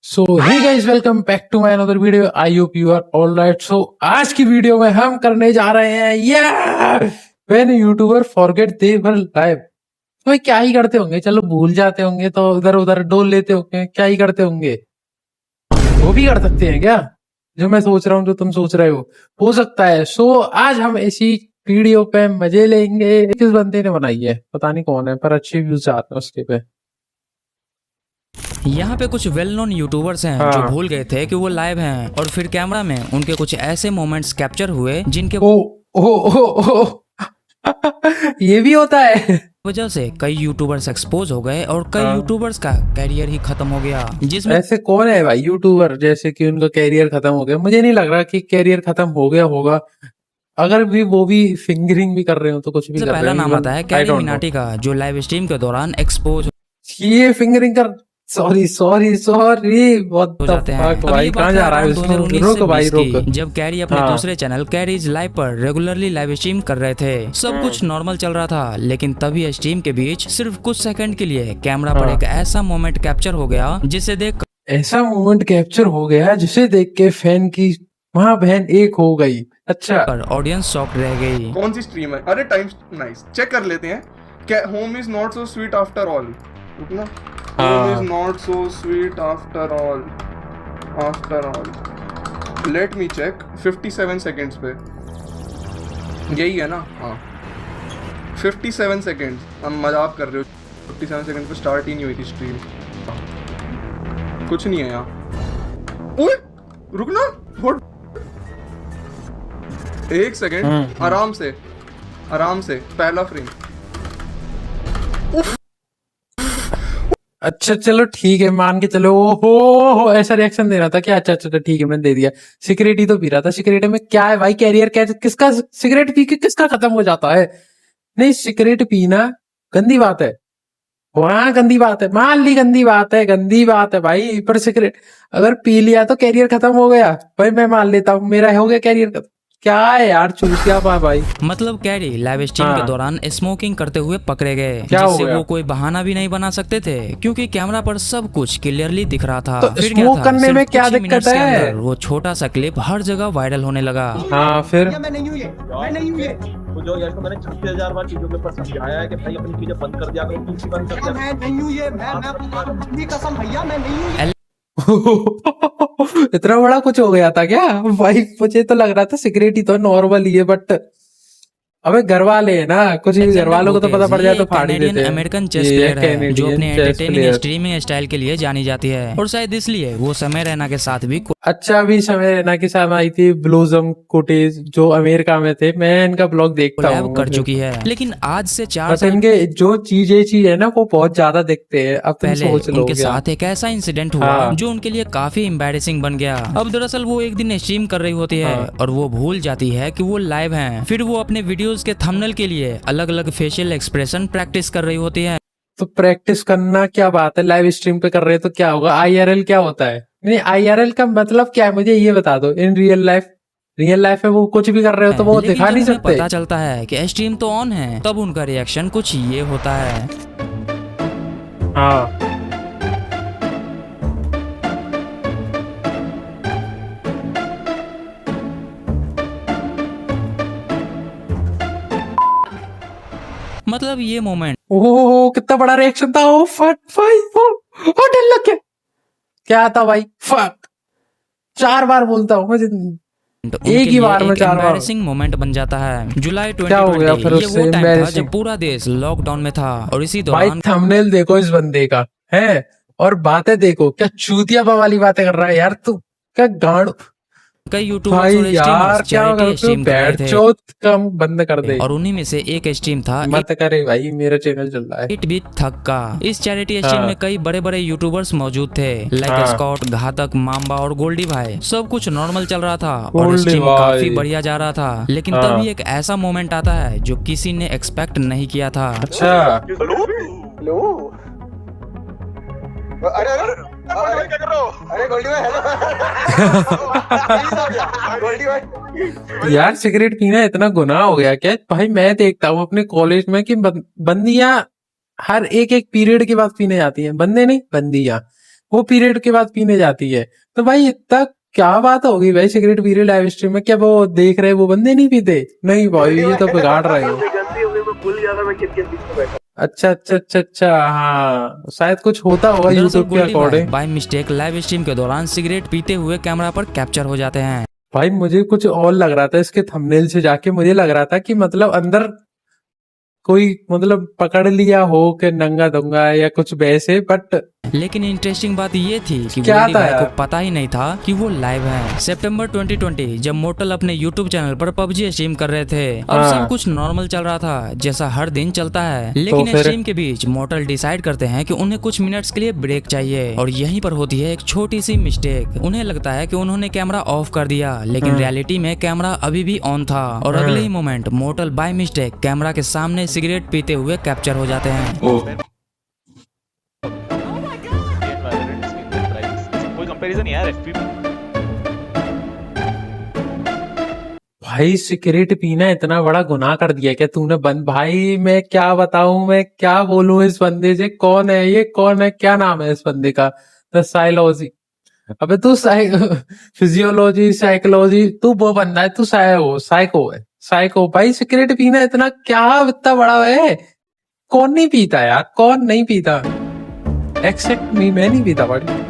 So hey guys, welcome back to my another video. I hope you are all right. So आज की video में हम करने जा रहे हैं when YouTuber forget they were live. तो भाई क्या ही करते होंगे, चलो भूल जाते होंगे तो इधर उधर डोल लेते होंगे, क्या ही करते होंगे। वो भी कर सकते हैं क्या, जो मैं सोच रहा हूँ जो तुम सोच रहे हो सकता है। सो आज हम ऐसी वीडियो पे मजे लेंगे। किस बंदे ने बनाई है पता नहीं कौन है, पर अच्छे व्यूज आते हैं उसके पे। यहाँ पे कुछ वेल नोन यूट्यूबर्स हैं जो भूल गए थे कि वो लाइव हैं और फिर कैमरा में उनके कुछ ऐसे मोमेंट्स कैप्चर हुए जिनके ओ ये भी होता है। वजह से कई यूट्यूबर्स एक्सपोज हो गए और कई यूट्यूबर्स का कैरियर ही खत्म हो गया। जिसमें ऐसे कौन है भाई यूट्यूबर जैसे कि उनका कैरियर खत्म हो गया? मुझे नहीं लग रहा कि कैरियर खत्म हो गया होगा। अगर भी वो भी फिंगरिंग भी कर रहे हो तो कुछ भी कर रहे पहला हो। नाम आता है कैरी मिनाटी का, जो लाइव स्ट्रीम के दौरान एक्सपोज ये फिंगरिंग कर सॉरी व्हाट हो द जाते हैं। फक भाई, कहाँ जा रहा है इसमें? रुक भाई रुक। जब कैरी अपने दूसरे चैनल कैरीज लाइव पर रेगुलरली लाइव स्ट्रीम कर रहे थे, सब कुछ नॉर्मल चल रहा था, लेकिन तभी स्ट्रीम के बीच सिर्फ कुछ सेकंड के लिए कैमरा पर एक ऐसा मोमेंट कैप्चर हो गया जिसे देख के फैन की वहाँ बहन एक हो गई। अच्छा, ऑडियंस शॉक रह गई। कौन सी स्ट्रीम है? अरे टाइम नाइस चेक कर लेते हैं। क्या home is not so sweet after all? रुकना, home is not so sweet after all let me check. 57 seconds पे यही है ना? हाँ 57 सेकेंड्स। हम मजाक कर रहे हो? 57 सेकेंड पे स्टार्ट ही नहीं हुई थी स्ट्रीम। कुछ नहीं है यहाँ। ओए रुकना, होल्ड एक सेकेंड। आराम से पहला फ्रेम। अच्छा चलो ठीक है, मान के चलो। हो ऐसा रिएक्शन दे रहा था क्या? अच्छा ठीक है, मैंने दे दिया। सिगरेट ही तो पी रहा था। सिगरेट में क्या है भाई? कैरियर क्या, किसका सिगरेट पी के किसका खत्म हो जाता है? नहीं, सिगरेट पीना गंदी बात है, वहां गंदी बात है, मान ली गंदी बात है भाई। पर सिगरेट अगर पी लिया तो कैरियर खत्म हो गया भाई, मैं मान लेता हूँ मेरा हो गया कैरियर खत्म। क्या है यार, चूतिया पा भाई। मतलब कैरी लाइव स्ट्रीम के दौरान स्मोकिंग करते हुए पकड़े गए, जिससे वो कोई बहाना भी नहीं बना सकते थे क्योंकि कैमरा पर सब कुछ क्लियरली दिख रहा था। तो फिर स्मोक करने में क्या दिक्कत है? वो छोटा सा क्लिप हर जगह वायरल होने लगा। हाँ फिर मैं नहीं हूँ ये तो जो यार, तो मैंने 36,000 बार चीजों के ऊपर समझाया है कि भाई अपनी चीजें बंद कर दिया करो, पीसी बंद कर दिया। मैं नहीं हूँ ये, मैं अपनी कसम भैया मैं नहीं हूँ ये। इतना बड़ा कुछ हो गया था क्या भाई? मुझे तो लग रहा था सिगरेट ही तो नॉर्मल ही है, बट अबे घर वाले है ना, कुछ भी घर वालों को तो पता पड़ जाए तो फाड़ ही देते हैं। अमेरिकन चेस प्लेयर है जो अपने एंटरटेनिंग स्ट्रीमिंग स्टाइल के लिए जानी जाती है और शायद इसलिए वो समय रैना के साथ भी अच्छा भी समय रैना के साथ आई थी ब्लूजम कोटेज जो अमेरिका में थे। मैं इनका ब्लॉग देखता हूँ, कर चुकी है, लेकिन आज से 4 साल इनके जो चीज है ना वो बहुत ज्यादा देखते हैं। अब तुम सोच लो, उनके साथ एक ऐसा इंसिडेंट हुआ जो उनके लिए काफी एम्बैरेसिंग बन गया। अब दरअसल वो एक दिन स्ट्रीम कर रही होती है और वो भूल जाती है कि वो लाइव हैं। फिर वो अपने वीडियोस के थंबनेल के लिए अलग अलग फेशियल एक्सप्रेशन प्रैक्टिस कर रही होती है। तो प्रैक्टिस करना क्या बात है? लाइव स्ट्रीम पे कर रहे हैं तो क्या होगा? IRL क्या होता है? नहीं, IRL का मतलब क्या है मुझे ये बता दो। इन रियल लाइफ में वो कुछ भी कर रहे हो तो वो दिखा नहीं सकते। पता चलता है कि स्ट्रीम तो ऑन है, तब उनका रिएक्शन कुछ ये होता है। हाँ मतलब ये मोमेंट ओह कितना बड़ा रिएक्शन था। ओ फक भाई, ओ डर लग गया। क्या था भाई? फक 4 बार बोलता हूँ मुझे, एक ही बार में 4 बार। एम्बैरेसिंग मोमेंट बन जाता है। जुलाई 2020 क्या हो गया फिर ये उससे? वो टाइम था जब पूरा देश लॉकडाउन में था और इसी भाई दौरान थंबनेल देखो इस बंदे का है और बातें देखो, क्या चूतियापा वाली बातें कर रहा है यार तू। क्या गांड कई यूट्यूबर्स भाई और यार, क्या स्ट्रीम कर रहे थे चौथ कम बंद कर दे। और उन्हीं में से एक स्ट्रीम था मत करे भाई, मेरा चैनल चल रहा है। इट बीट थक का। इस चैरिटी स्ट्रीम में कई बड़े बड़े यूट्यूबर्स मौजूद थे, लाइक स्कॉट, घातक, माम्बा और गोल्डी भाई। सब कुछ नॉर्मल चल रहा था और स्ट्रीम काफी बढ़िया जा रहा था, लेकिन तभी एक ऐसा मोमेंट आता है जो किसी ने एक्सपेक्ट नहीं किया था। अच्छा हेलो अरे क्या कर रहे हो? अरे गोल्डी भाई हेलो। गोल्डी भाई यार सिगरेट पीना इतना गुनाह हो गया क्या भाई? मैं देखता हूँ अपने कॉलेज में कि बंदियां हर एक पीरियड के बाद पीने जाती हैं। बंदे नहीं, बंदियां वो पीरियड के बाद पीने जाती है। तो भाई इतना क्या बात होगी भाई सिगरेट पी रहे लाइव स्ट्रीम में? क्या वो देख रहे वो बंदे नहीं पीते? नहीं भाई ये तो बिगाड़ रहे हो। अच्छा अच्छा अच्छा अच्छा, हाँ शायद कुछ होता होगा यूट्यूब के according. By mistake live stream के दौरान सिगरेट पीते हुए कैमरा पर कैप्चर हो जाते हैं। भाई मुझे कुछ और लग रहा था इसके थंबनेल से जाके, मुझे लग रहा था कि मतलब अंदर कोई मतलब पकड़ लिया हो कि नंगा दूंगा या कुछ वैसे, बट लेकिन इंटरेस्टिंग बात ये थी कि क्या गोल्डी था भाई यार? को पता ही नहीं था कि वो लाइव है। सितंबर 2020 जब मोर्टल अपने यूट्यूब चैनल पर पबजी स्ट्रीम कर रहे थे। अब हाँ। सब कुछ नॉर्मल चल रहा था जैसा हर दिन चलता है, लेकिन फिर? स्ट्रीम के बीच मोर्टल डिसाइड करते हैं कि उन्हें कुछ मिनट्स के लिए ब्रेक चाहिए और यहीं पर होती है एक छोटी सी मिस्टेक। उन्हें लगता है कि उन्होंने कैमरा ऑफ कर दिया, लेकिन रियलिटी में कैमरा अभी भी ऑन था और अगले ही moment Mortal by mistake camera के सामने सिगरेट पीते हुए कैप्चर हो जाते हैं। कंपैरिजन यार एफपी भाई सिगरेट पीना इतना बड़ा गुनाह कर दिया क्या तूने? बंद भाई मैं क्या बताऊं, मैं क्या बोलूं इस बंदे से? कौन है ये, कौन है, क्या नाम है इस बंदे का? द साइकोलॉजी, अबे तू फिजियोलॉजी साइकोलॉजी, तू वो बंदा है, तू साइको है, साइको। भाई सिगरेट पीना इतना क्या इतना बड़ा है? कौन नहीं पीता यार, कौन नहीं पीता? एक्सेप्ट मी, मैं नहीं पीता भाई।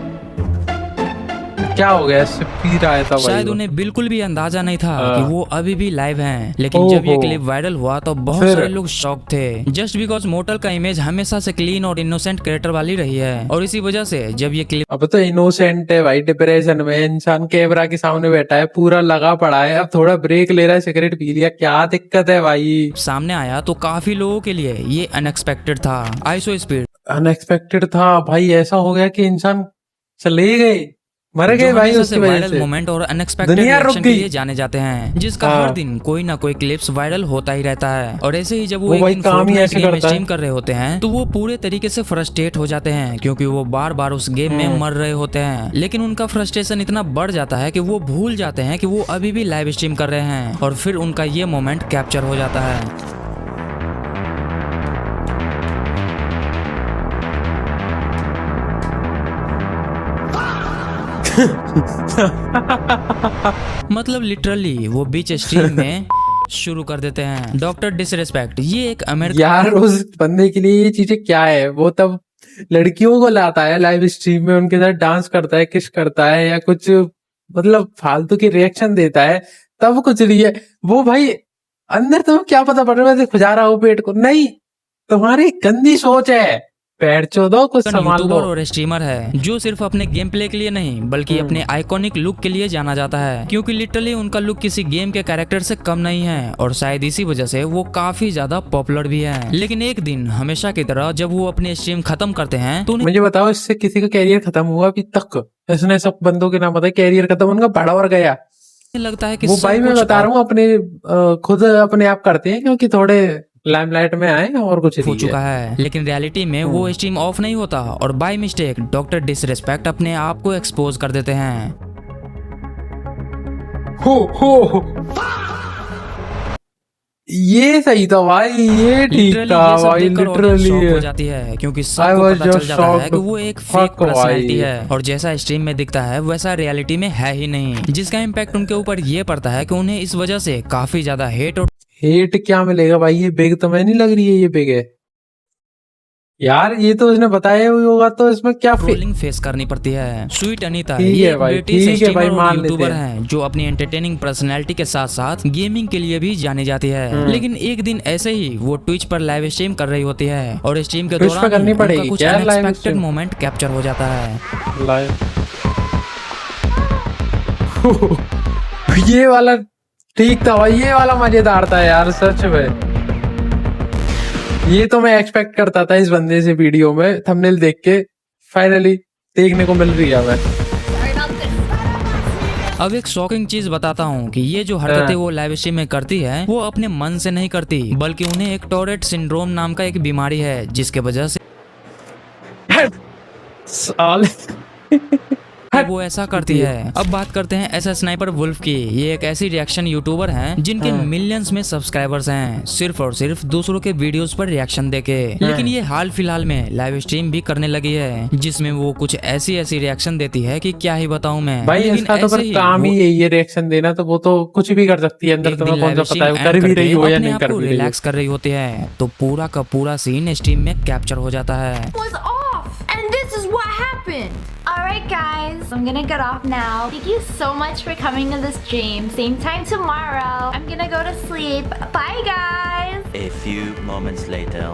क्या हो गया इससे पी रहा था भाई? शायद उन्हें बिल्कुल भी अंदाजा नहीं था हाँ। कि वो अभी भी लाइव हैं। लेकिन जब ये ओहो। क्लिप वायरल हुआ तो बहुत फिर? सारे लोग शॉक थे, जस्ट बिकॉज मोर्टल का इमेज हमेशा से क्लीन और इनोसेंट कैरेक्टर वाली रही है। और इसी वजह से जब ये क्लिप अब तो इनोसेंट है भाई, डिप्रेशन में इंसान कैमरा के सामने बैठा है, पूरा लगा पड़ा है, अब थोड़ा ब्रेक ले रहा है, सिगरेट पी लिया, क्या दिक्कत है भाई? सामने आया तो काफी लोगों के लिए ये अनएक्सपेक्टेड था। आइसो स्पीड अनएक्सपेक्टेड था भाई, ऐसा हो गया कि इंसान चले गए, मर गए भाई उसकी वजह वायरल से। मोमेंट और अनएक्सपेक्टेड दुनिया रुक रिएक्शन के गई। लिए जाने जाते हैं, जिसका हाँ। हर दिन कोई ना कोई क्लिप्स वायरल होता ही रहता है। और ऐसे ही जब वो वो एक भाई दिन काम ही Fortnite ऐसे गेम करता है। स्ट्रीम कर रहे होते हैं तो वो पूरे तरीके से फ्रस्ट्रेट हो जाते हैं, क्योंकि वो बार बार उस गेम में मर रहे होते हैं। लेकिन उनका फ्रस्ट्रेशन इतना बढ़ जाता है कि वो भूल जाते हैं कि वो अभी भी लाइव स्ट्रीम कर रहे हैं, और फिर उनका ये मोमेंट कैप्चर हो जाता है। मतलब लिटरली वो बीच स्ट्रीम में शुरू कर देते हैं। डॉक्टर डिसरिस्पेक्ट ये एक अमेरिकन यार उस बंदे के लिए ये चीजें क्या है? वो तब लड़कियों को लाता है लाइव स्ट्रीम में, उनके साथ डांस करता है, किस करता है, या कुछ मतलब फालतू की रिएक्शन देता है, तब कुछ नहीं है। वो भाई अंदर तुम्हें क्या पता पड़ रहा है खुजा रहा हो पेट को? नहीं, तुम्हारी गंदी सोच है, पैर चोदो, कुछ संभाल लो। यूट्यूबर और स्ट्रीमर है जो सिर्फ अपने गेम प्ले के लिए नहीं बल्कि अपने आइकॉनिक लुक के लिए जाना जाता है, क्योंकि लिटरली उनका लुक किसी गेम के कैरेक्टर से कम नहीं है, और शायद इसी वजह से वो काफी ज्यादा पॉपुलर भी है। लेकिन एक दिन हमेशा की तरह जब वो अपनी स्ट्रीम खत्म करते हैं तो उन्हें मुझे बताओ इससे किसी का कैरियर खत्म हुआ अभी तक? इसने सब बंदों के नाम बताया, कैरियर खत्म, उनका बड़ा और गया। लगता है कि वो सब भाई मैं कुछ बता रहा हूँ अपने खुद अपने आप करते हैं, क्योंकि थोड़े लाइमलाइट में आए और कुछ हो नहीं चुका है। है। लेकिन रियलिटी में वो स्ट्रीम ऑफ नहीं होता और बाय मिस्टेक डॉक्टर डिसरिस्पेक्ट अपने आप को एक्सपोज कर देते हैं। हो ये सही था भाई, ये ठीक Literally था ये सब भाई, देखकर audience shock हो लिटरली। जाती है, क्योंकि I सबको was पता चल just जाता है shocked. कि वो एक फेक Fuck पर्सनैलिटी भाई। है, और जैसा स्ट्रीम में दिखता है वैसा रियलिटी में है ही नहीं, जिसका इम्पैक्ट उनके ऊपर ये पड़ता है कि उन्हें इस वजह से काफी ज्यादा हेट और हेट क्या मिलेगा भाई? ये बिग तो मैं नहीं लग रही है ये बिग है यार, ये तो उसने बताया हुई होगा, तो इसमें क्या ट्रोलिंग फेस करनी पड़ती है। स्वीट अनीता ठीक ये है एक भाई, ब्रिटिश ठीक है स्ट्रीमर भाई, और मान लेते यूट्यूबर हैं। हैं जो अपनी एंटरटेनिंग पर्सनैलिटी के साथ साथ गेमिंग के लिए भी जानी जाती है। लेकिन एक दिन ऐसे ही वो ट्विच पर लाइव स्ट्रीम कर रही होती है, और स्ट्रीम के Twitch पे दौरान करनी उनका पड़ेगी कुछ क्या live unexpected stream? Moment capture हो जाता है। लाइव ये वाला ठीक था भाई, ये वाला मजेदार था यार सच में। ये तो मैं एक्सपेक्ट करता था इस बंदे से वीडियो में, थंबनेल देख के फाइनली देखने को मिल रही है हमें। अब एक शॉकिंग चीज बताता हूँ कि ये जो हरकतें वो लाइव स्ट्रीम में करती है वो अपने मन से नहीं करती, बल्कि उन्हें एक टॉरेट सिंड्रोम नाम का एक बीमारी है, जिसके वजह से साले वो ऐसा करती है। अब बात करते हैं ऐसा स्नाइपर वुल्फ की। ये एक ऐसी रिएक्शन यूट्यूबर हैं जिनके मिलियंस में सब्सक्राइबर्स हैं, सिर्फ और सिर्फ दूसरों के वीडियोस पर रिएक्शन देके। लेकिन ये हाल फिलहाल में लाइव स्ट्रीम भी करने लगी है, जिसमें वो कुछ ऐसी ऐसी रिएक्शन देती है कि क्या ही बताऊं मैं भाई। लेकिन इसका तो ऐसे पर ही काम वो ही यही है रिएक्शन देना, तो वो तो कुछ भी कर सकती है अंदर, एक तुम्हें दिन कौन सा लाइव पता है वो स्ट्रीम कर भी रही हो या अपने नहीं आप कर को भी रही हो। रिलैक्स कर रही होती है, तो पूरा का पूरा सीन स्ट्रीम में कैप्चर हो जाता है। was off, and this is what happened. Alright guys, I'm gonna get off now. Thank you so much for coming to the stream. Same time tomorrow. I'm gonna go to sleep. Bye guys. A few moments later.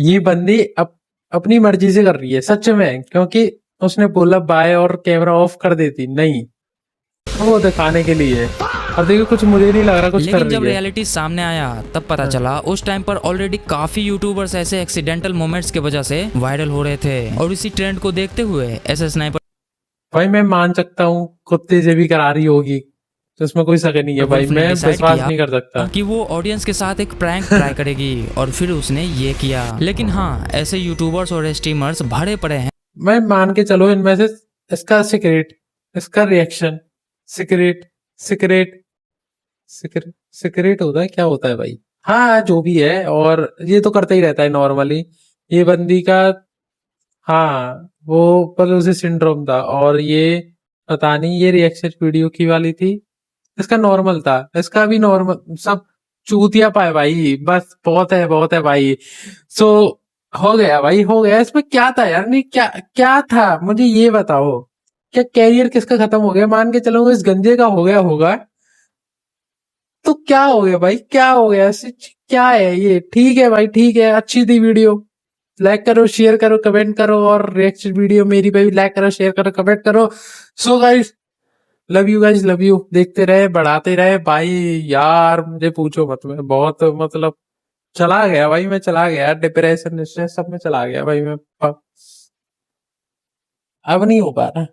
ये बंदी अपनी मर्जी से कर रही है सच में, क्योंकि उसने बोला बाय और कैमरा ऑफ कर देती, नहीं वो दिखाने के लिए। और देखिए कुछ मुझे नहीं लग रहा कुछ कर लेकिन जब रही है। रियलिटी सामने आया तब पता चला उस टाइम पर ऑलरेडी काफी यूट्यूबर्स ऐसे एक्सीडेंटल मोमेंट्स के वजह से वायरल हो रहे थे, और इसी ट्रेंड को देखते हुए ऐसे स्नाइपर भाई मैं मान सकता हूँ कुत्ते से भी करा रही होगी, तो इसमें कोई शक नहीं है भाई, वुल्फ ने मैं decide विश्वास किया नहीं कर सकता। कि वो ऑडियंस के साथ एक प्रैंक ट्राई करेगी, और फिर उसने ये किया। लेकिन हाँ, ऐसे यूट्यूबर्स और स्ट्रीमर्स भरे पड़े हैं। मैं मान के चलो इनमें से इसका सीक्रेट, इसका reaction secret secret secret secret होता है, क्या होता है भाई? हाँ जो भी है, और ये तो करता ही रहता है नॉर्मली ये बंदी का। हाँ वो पर उसे सिंड्रोम था, और ये पता नहीं ये रिएक्शन वीडियो की वाली थी, इसका नॉर्मल था, इसका भी नॉर्मल, सब चूतिया पाए भाई, बस बहुत है भाई। सो हो गया भाई, हो गया। इसमें क्या था यार? नहीं क्या क्या था मुझे ये बताओ, क्या कैरियर किसका खत्म हो गया? मान के चलो इस गंजे का हो गया होगा, तो क्या हो गया भाई, क्या हो गया? क्या है ये? ठीक है भाई, ठीक है, अच्छी थी वीडियो, लाइक करो, शेयर करो, कमेंट करो, और रिएक्शन वीडियो मेरी पे भी लाइक करो, शेयर करो, कमेंट करो। So guys love you guys, love you. देखते रहे, बढ़ाते रहे भाई। यार मुझे पूछो मत, मैं बहुत मतलब चला गया भाई, मैं चला गया डिप्रेशन स्ट्रेस सब में चला गया भाई मैं। अब नहीं हो पा रहा।